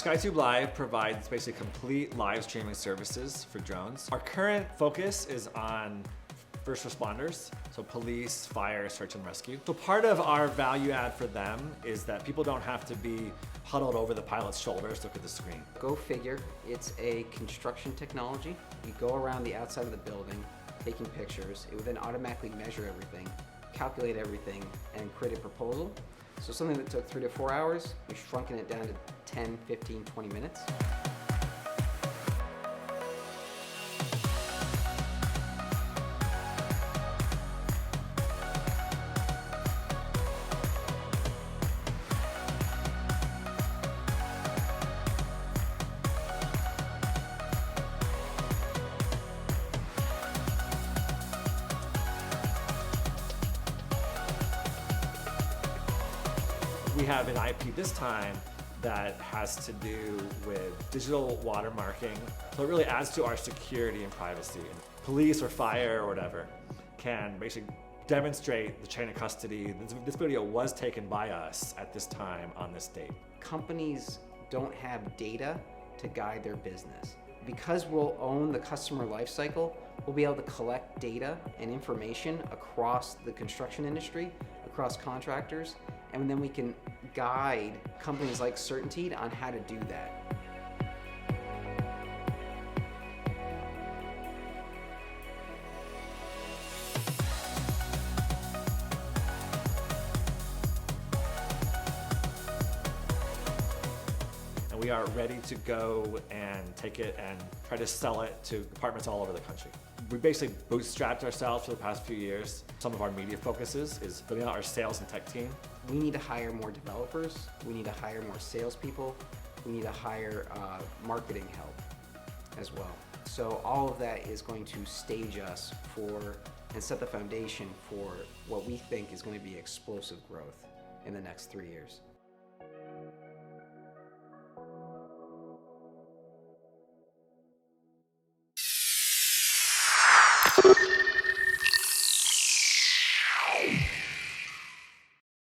SkyTubeLive provides basically complete live streaming services for drones. Our current focus is on first responders, so police, fire, search and rescue. So part of our value add for them is that people don't have to be huddled over the pilot's shoulders to look at the screen. Go figure, it's a construction technology. You go around the outside of the building, taking pictures. It would then automatically measure everything, calculate everything, and create a proposal. So something that took 3 to 4 hours, we've shrunken it down to 10, 15, 20 minutes. We have an IP this time that has to do with digital watermarking. So it really adds to our security and privacy. And police or fire or whatever can basically demonstrate the chain of custody. This video was taken by us at this time on this date. Companies don't have data to guide their business. Because we'll own the customer lifecycle, we'll be able to collect data and information across the construction industry, across contractors, and then we can guide companies like Certainteed on how to do that. And we are ready to go and take it and try to sell it to departments all over the country. We basically bootstrapped ourselves for the past few years. Some of our media focuses is building out our sales and tech team. We need to hire more developers. We need to hire more salespeople. We need to hire marketing help as well. So all of that is going to stage us for and set the foundation for what we think is going to be explosive growth in the next 3 years.